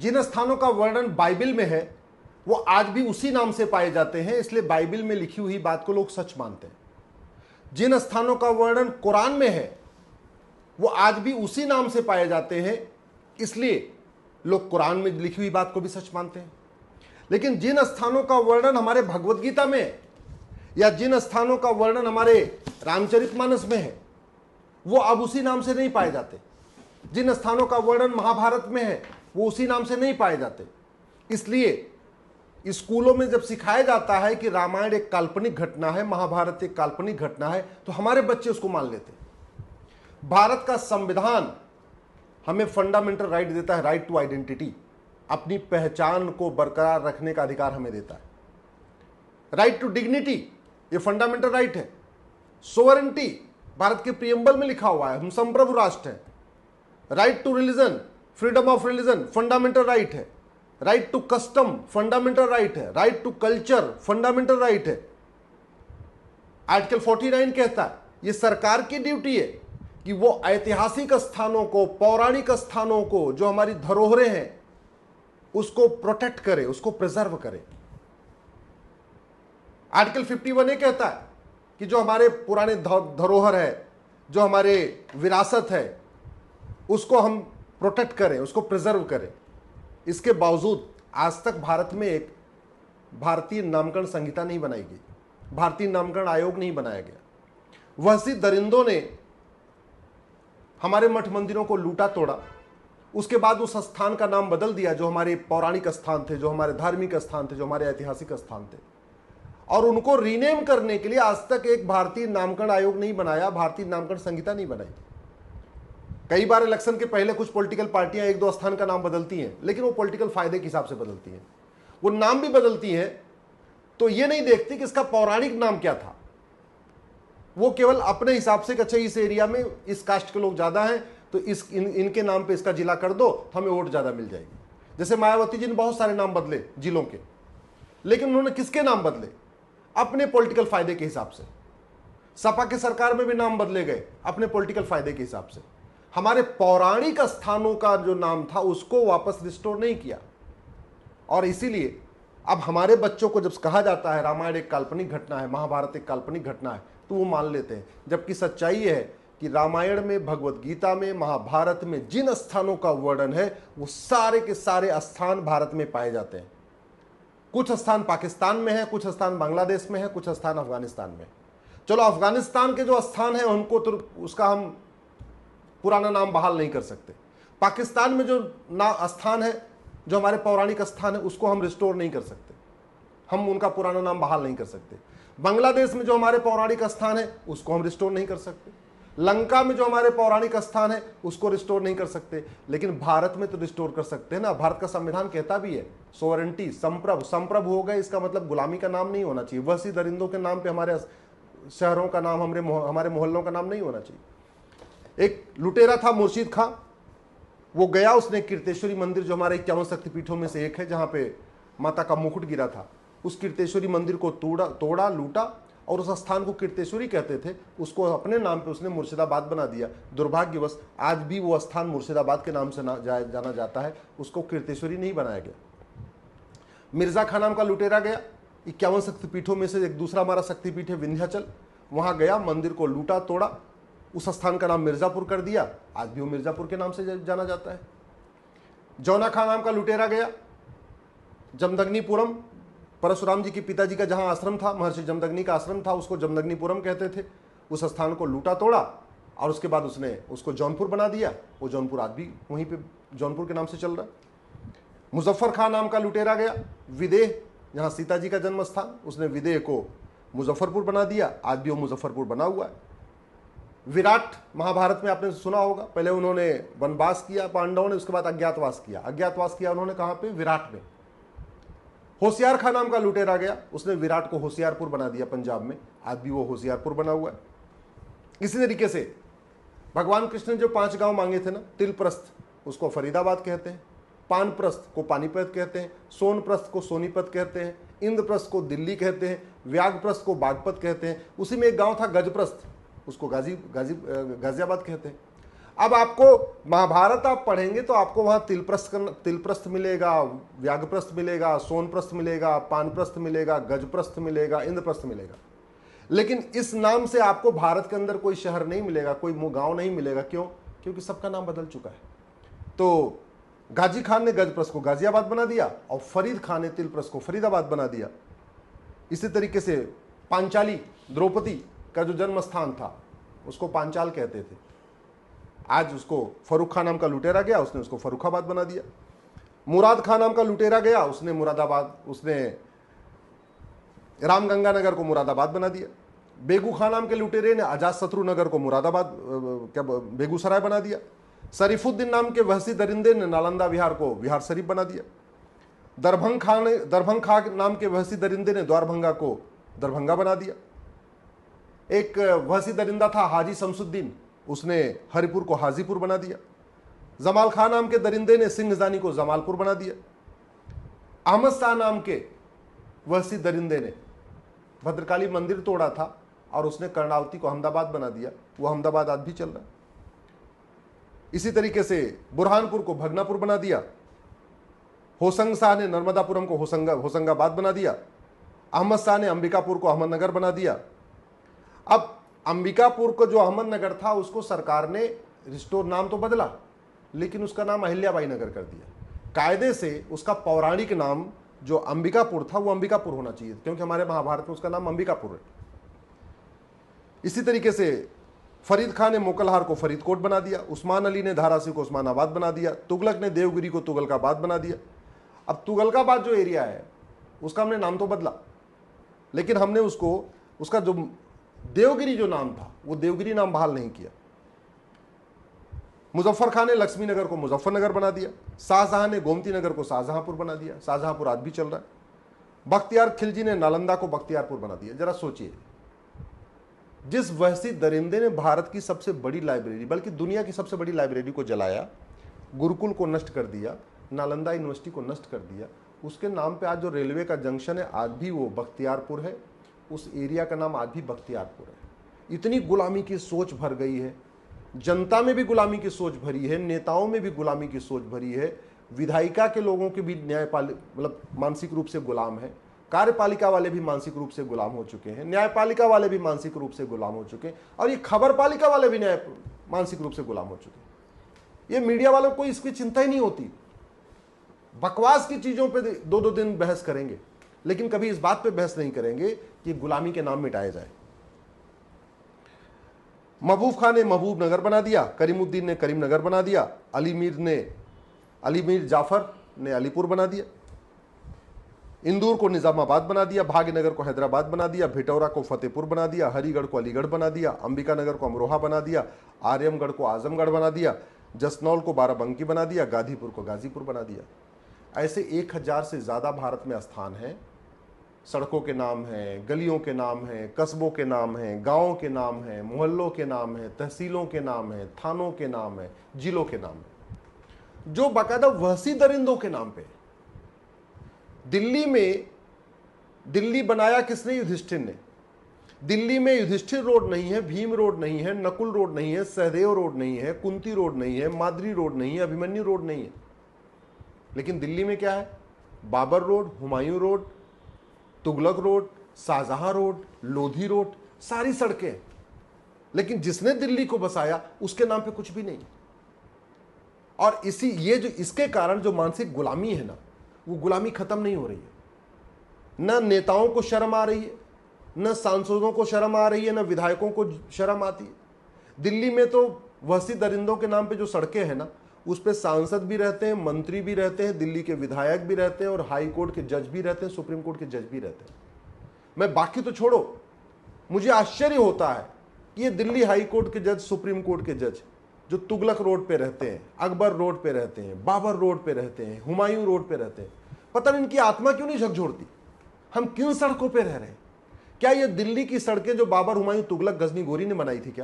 जिन स्थानों का वर्णन बाइबल में है वो आज भी उसी नाम से पाए जाते हैं, इसलिए बाइबल में लिखी हुई बात को लोग सच मानते हैं। जिन स्थानों का वर्णन कुरान में है वो आज भी उसी नाम से पाए जाते हैं, इसलिए लोग कुरान में लिखी हुई बात को भी सच मानते हैं। लेकिन जिन स्थानों का वर्णन हमारे भगवत गीता में है या जिन स्थानों का वर्णन हमारे रामचरितमानस में है वो अब उसी नाम से नहीं पाए जाते। जिन स्थानों का वर्णन महाभारत में है वो उसी नाम से नहीं पाए जाते। इसलिए स्कूलों में जब सिखाया जाता है कि रामायण एक काल्पनिक घटना है, महाभारत एक काल्पनिक घटना है, तो हमारे बच्चे उसको मान लेते हैं। भारत का संविधान हमें फंडामेंटल राइट देता है, राइट टू आइडेंटिटी, अपनी पहचान को बरकरार रखने का अधिकार हमें देता है। राइट टू डिग्निटी ये फंडामेंटल राइट है। सोवरेंटी भारत के प्रियम्बल में लिखा हुआ है, हम संप्रभु राष्ट्र हैं। Right to religion, freedom of religion fundamental right है। Right to custom fundamental right है। Right to culture fundamental right है। आर्टिकल 49 कहता है यह सरकार की ड्यूटी है कि वो ऐतिहासिक स्थानों को, पौराणिक स्थानों को, जो हमारी धरोहरें हैं उसको प्रोटेक्ट करे, उसको प्रिजर्व करे। आर्टिकल 51 ये कहता है कि जो हमारे पुराने धरोहर है, जो हमारे विरासत है, उसको हम प्रोटेक्ट करें, उसको प्रिजर्व करें। इसके बावजूद आज तक भारत में एक भारतीय नामकरण संहिता नहीं बनाई गई, भारतीय नामकरण आयोग नहीं बनाया गया। वहसी दरिंदों ने हमारे मठ मंदिरों को लूटा तोड़ा, उसके बाद उस स्थान का नाम बदल दिया जो हमारे पौराणिक स्थान थे, जो हमारे धार्मिक स्थान थे, जो हमारे ऐतिहासिक स्थान थे, और उनको रीनेम करने के लिए आज तक एक भारतीय नामकरण आयोग नहीं बनाया, भारतीय नामकरण संहिता नहीं बनाई। कई बार इलेक्शन के पहले कुछ पॉलिटिकल पार्टियां एक दो स्थान का नाम बदलती हैं, लेकिन वो पॉलिटिकल फायदे के हिसाब से बदलती हैं। वो नाम भी बदलती हैं तो ये नहीं देखती कि इसका पौराणिक नाम क्या था। वो केवल अपने हिसाब से, अच्छा इस एरिया में इस कास्ट के लोग ज्यादा हैं तो इनके नाम पे इसका जिला कर दो तो हमें वोट ज्यादा मिल जाएगी। जैसे मायावती जी ने बहुत सारे नाम बदले जिलों के, लेकिन उन्होंने किसके नाम बदले? अपने पॉलिटिकल फायदे के हिसाब से। सपा के सरकार में भी नाम बदले गए अपने पॉलिटिकल फायदे के हिसाब से। हमारे पौराणिक स्थानों का जो नाम था उसको वापस रिस्टोर नहीं किया। और इसीलिए अब हमारे बच्चों को जब कहा जाता है रामायण एक काल्पनिक घटना है, महाभारत एक काल्पनिक घटना है, तो वो मान लेते हैं। जबकि सच्चाई ये है कि रामायण में, भगवत गीता में, महाभारत में जिन स्थानों का वर्णन है वो सारे के सारे स्थान भारत में पाए जाते हैं। कुछ स्थान पाकिस्तान में है, कुछ स्थान बांग्लादेश में है, कुछ स्थान अफगानिस्तान में। चलो अफगानिस्तान के जो स्थान है उनको तो उसका हम पुराना नाम बहाल नहीं कर सकते। पाकिस्तान में जो स्थान है, जो हमारे पौराणिक स्थान है, उसको हम रिस्टोर नहीं कर सकते, हम उनका पुराना नाम बहाल नहीं कर सकते। बांग्लादेश में जो हमारे पौराणिक स्थान है उसको हम रिस्टोर नहीं कर सकते। लंका में जो हमारे पौराणिक स्थान है उसको रिस्टोर नहीं कर सकते। लेकिन भारत में तो रिस्टोर कर सकते हैं ना। भारत का संविधान कहता भी है सोवरेंटी, संप्रभु। संप्रभु हो गए, इसका मतलब गुलामी का नाम नहीं होना चाहिए। वहसी दरिंदों के नाम पे हमारे शहरों का नाम, हमारे मोहल्लों का नाम नहीं होना चाहिए। एक लुटेरा था मुर्शिद खां, वो गया, उसने कीर्तेश्वरी मंदिर जो हमारे 51 शक्तिपीठों में से एक है जहां पे माता का मुकुट गिरा था, उस कीर्तेश्वरी मंदिर को तोड़ा, लूटा और उस स्थान को कीर्तेश्वरी कहते थे, उसको अपने नाम पे उसने मुर्शिदाबाद बना दिया। दुर्भाग्यवश आज भी वो स्थान मुर्शिदाबाद के नाम से जाना जाता है, उसको कीर्तेश्वरी नहीं बनाया गया। मिर्जा खां नाम का लुटेरा गया, 51 शक्तिपीठों में से एक दूसरा हमारा शक्तिपीठ है विंध्याचल, वहां गया, मंदिर को लूटा तोड़ा, उस स्थान का नाम मिर्जापुर कर दिया, आज भी वो मिर्जापुर के नाम से जाना जाता है। जौना खां नाम का लुटेरा गया जमदग्निपुरम, परशुराम जी के पिताजी का जहां आश्रम था, महर्षि जमदग्नि का आश्रम था, उसको जमदग्निपुरम कहते थे। उस स्थान को लूटा तोड़ा और उसके बाद उसने उसको जौनपुर बना दिया। वो जौनपुर आज भी वहीं पे जौनपुर के नाम से चल रहा है। मुजफ्फर खां नाम का लुटेरा गया विदेह, जहां सीता जी का जन्म स्थान, उसने विदेह को मुजफ्फरपुर बना दिया, आज भी वो मुजफ्फरपुर बना हुआ है। विराट महाभारत में आपने सुना होगा, पहले उन्होंने वनवास किया पांडवों ने, उसके बाद अज्ञातवास किया उन्होंने कहां पे? विराट में। होशियार खां नाम का लुटेरा गया, उसने विराट को होशियारपुर बना दिया पंजाब में, आज भी वो होशियारपुर बना हुआ है। इसी तरीके से भगवान कृष्ण ने जो 5 गांव मांगे थे ना, तिलप्रस्थ उसको फरीदाबाद कहते हैं, पानप्रस्थ को पानीपत कहते हैं, सोनप्रस्थ को सोनीपत कहते हैं, इंद्रप्रस्थ को दिल्ली कहते हैं, व्याघप्रस्थ को बागपत कहते हैं। उसी में एक गांव था गजप्रस्थ, उसको गाजियाबाद कहते हैं। अब आपको महाभारत आप पढ़ेंगे तो आपको वहां तिलप्रस्थ मिलेगा, व्याघ्रप्रस्थ मिलेगा, सोनप्रस्थ मिलेगा, पानप्रस्थ मिलेगा, गजप्रस्थ मिलेगा, इंद्रप्रस्थ मिलेगा। लेकिन इस नाम से आपको भारत के अंदर कोई शहर नहीं मिलेगा, कोई गांव नहीं मिलेगा। क्यों? क्योंकि सबका नाम बदल चुका है। तो गाजी खान ने गजप्रस्थ को गाजियाबाद बना दिया और फरीद खान ने तिलप्रस्थ को फरीदाबाद बना दिया। इसी तरीके से पांचाली, द्रौपदी का जो जन्म स्थान था उसको पांचाल कहते थे। आज उसको फर्रुख खान नाम का लुटेरा गया, उसने उसको फर्रुखाबाद बना दिया। मुराद खान नाम का लुटेरा गया, उसने मुरादाबाद, उसने रामगंगा नगर को मुरादाबाद बना दिया। बेगू खान नाम के लुटेरे ने अजातशत्रु नगर को मुरादाबाद क्या बेगूसराय बना दिया। शरीफुद्दीन नाम के वहसी दरिंदे ने नालंदा विहार को विहार शरीफ बना दिया। दरभंगा नाम के वहसी दरिंदे ने द्वारभंगा को दरभंगा बना दिया। एक वहसी दरिंदा था हाजी शमसुद्दीन, उसने हरिपुर को हाजीपुर बना दिया। जमाल खान नाम के दरिंदे ने सिंहजानी को जमालपुर बना दिया। अहमद शाह नाम के वहसी दरिंदे ने भद्रकाली मंदिर तोड़ा था और उसने कर्णावती को अहमदाबाद बना दिया। वो अहमदाबाद आज भी चल रहा है। इसी तरीके से बुरहानपुर को भगनापुर बना दिया। होसंग शाह ने नर्मदापुरम को होशंगाबाद बना दिया। अहमद शाह ने अंबिकापुर को अहमदनगर बना दिया। अब अंबिकापुर को जो अहमदनगर था उसको सरकार ने रिस्टोर, नाम तो बदला लेकिन उसका नाम अहिल्याबाई नगर कर दिया। कायदे से उसका पौराणिक नाम जो अंबिकापुर था वो अंबिकापुर होना चाहिए, क्योंकि हमारे महाभारत में उसका नाम अंबिकापुर है। इसी तरीके से फरीद खान ने मोकलहार को फरीदकोट बना दिया। उस्मान अली ने धाराशिव को उस्मानाबाद बना दिया। तुगलक ने देवगिरी को तुगलकाबाद बना दिया। अब तुगलकाबाद जो एरिया है उसका हमने नाम तो बदला, लेकिन हमने उसका जो देवगिरी जो नाम था वो देवगिरी नाम बहाल नहीं किया। मुजफ्फर खान ने लक्ष्मी नगर को मुजफ्फरनगर बना दिया। शाहजहां ने गोमती नगर को शाहजहांपुर बना दिया। शाहजहांपुर आज भी चल रहा है। बख्तियार खिलजी ने नालंदा को बख्तियारपुर बना दिया। जरा सोचिए, जिस वहसी दरिंदे ने भारत की सबसे बड़ी लाइब्रेरी, बल्कि दुनिया की सबसे बड़ी लाइब्रेरी को जलाया, गुरुकुल को नष्ट कर दिया, नालंदा यूनिवर्सिटी को नष्ट कर दिया, उसके नाम पे आज जो रेलवे का जंक्शन है आज भी वो बख्तियारपुर है। उस एरिया का नाम आज भी बख्तियारपुर है। इतनी गुलामी की सोच भर गई है, जनता में भी गुलामी की सोच भरी है, नेताओं में भी गुलामी की सोच भरी है, विधायिका के लोगों के भी मतलब मानसिक रूप से गुलाम है, कार्यपालिका वाले भी मानसिक रूप से गुलाम हो चुके हैं, न्यायपालिका वाले भी मानसिक रूप से गुलाम हो चुके हैं, और ये खबर पालिका वाले भी मानसिक रूप से गुलाम हो चुके हैं। ये मीडिया वालों को इसकी चिंता ही नहीं होती। बकवास की चीजों पे दो दो दिन बहस करेंगे, लेकिन कभी इस बात पे बहस नहीं करेंगे कि गुलामी के नाम मिटाए जाए। महबूब खान ने महबूब नगर बना दिया। करीमुद्दीन ने करीम नगर बना दिया। अली मीर जाफर ने अलीपुर बना दिया। इंदौर को निजामाबाद बना दिया। भाग्यनगर को हैदराबाद बना दिया। भिटौरा को फतेहपुर बना दिया। हरिगढ़ को अलीगढ़ बना दिया। अंबिका नगर को अमरोहा बना दिया। आर्यमगढ़ को आजमगढ़ बना दिया। जसनौल को बाराबंकी बना दिया। गाजीपुर को गाजीपुर बना दिया। ऐसे 1000 से ज़्यादा भारत में स्थान हैं। सड़कों के नाम हैं, गलियों के नाम हैं, कस्बों के नाम हैं, गाँवों के नाम हैं, मोहल्लों के नाम हैं, तहसीलों के नाम हैं, थानों के नाम हैं, जिलों के नाम हैं, जो बाकायदा वहसी दरिंदों के नाम पे। दिल्ली बनाया किसने? युधिष्ठिर ने। दिल्ली में युधिष्ठिर रोड नहीं है, भीम रोड नहीं है, नकुल रोड नहीं है, सहदेव रोड नहीं है, कुंती रोड नहीं है, माद्री रोड नहीं है, अभिमन्यु रोड नहीं है। लेकिन दिल्ली में क्या है? Babar road, Humayun road, Tughlaq road, Shahjahan road, Lodhi road, सारी सड़कें। लेकिन जिसने दिल्ली को बसाया उसके नाम पे कुछ भी नहीं। और इसके कारण जो मानसिक गुलामी है ना, वो गुलामी खत्म नहीं हो रही है। न नेताओं को शर्म आ रही है, न सांसदों को शर्म आ रही है, न विधायकों को शर्म आती है। दिल्ली में तो वहसी दरिंदों के नाम पे जो सड़कें हैं ना, उस पे सांसद भी रहते हैं, मंत्री भी रहते हैं, दिल्ली के विधायक भी रहते हैं, और हाई कोर्ट के जज भी रहते हैं, सुप्रीम कोर्ट के जज भी रहते हैं। मैं बाकी तो छोड़ो, मुझे आश्चर्य होता है कि ये दिल्ली हाई कोर्ट के जज, सुप्रीम कोर्ट के जज जो तुगलक रोड पे रहते हैं, अकबर रोड पे रहते हैं, बाबर रोड पे रहते हैं, हुमायूं रोड पे रहते हैं, पता नहीं इनकी आत्मा क्यों नहीं झकझोरती। हम किन सड़कों पे रह रहे हैं? क्या ये दिल्ली की सड़कें जो बाबर, हुमायूं, तुगलक, गजनी, गोरी ने बनाई थी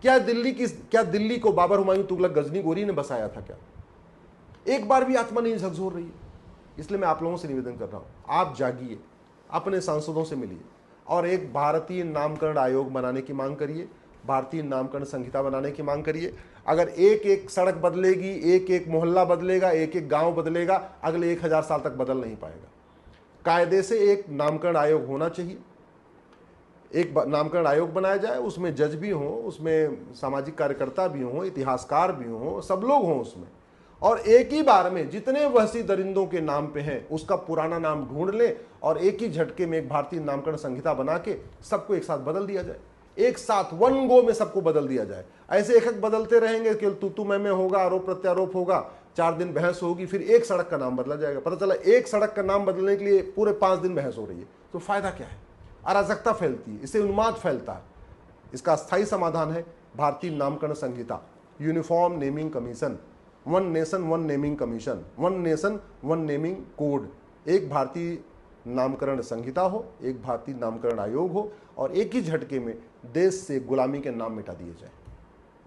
क्या दिल्ली को बाबर, हुमायूं, तुगलक, गजनी, गोरी ने बसाया था क्या? एक बार भी आत्मा नहीं झकझोर रही है। इसलिए मैं आप लोगों से निवेदन कर रहा हूं, आप जागिए, अपने सांसदों से मिलिए और एक भारतीय नामकरण आयोग बनाने की मांग करिए, भारतीय नामकरण संहिता बनाने की मांग करिए। अगर एक एक सड़क बदलेगी, एक एक मोहल्ला बदलेगा, एक एक गांव बदलेगा, अगले 1000 साल तक बदल नहीं पाएगा। कायदे से एक नामकरण आयोग होना चाहिए, एक नामकरण आयोग बनाया जाए, उसमें जज भी हों, उसमें सामाजिक कार्यकर्ता भी हों, इतिहासकार भी हों, सब लोग हों उसमें, और एक ही बार में जितने वहशी दरिंदों के नाम पे हैं उसका पुराना नाम ढूंढ लें और एक ही झटके में एक भारतीय नामकरण संहिता बना के सबको एक साथ बदल दिया जाए। एक साथ वन गो में सबको बदल दिया जाए। ऐसे एक एक बदलते रहेंगे, केवल तू मैं होगा, आरोप प्रत्यारोप होगा, 4 दिन बहस होगी, फिर एक सड़क का नाम बदला जाएगा। पता चला एक सड़क का नाम बदलने के लिए पूरे 5 दिन बहस हो रही है, तो फायदा क्या है? अराजकता फैलती है, इससे उन्माद फैलता है। इसका स्थायी समाधान है भारतीय नामकरण संहिता, uniform naming commission, one nation one naming commission, one nation one naming code. एक भारतीय नामकरण संहिता हो, एक भारतीय नामकरण आयोग हो और एक ही झटके में देश से गुलामी के नाम मिटा दिए जाए।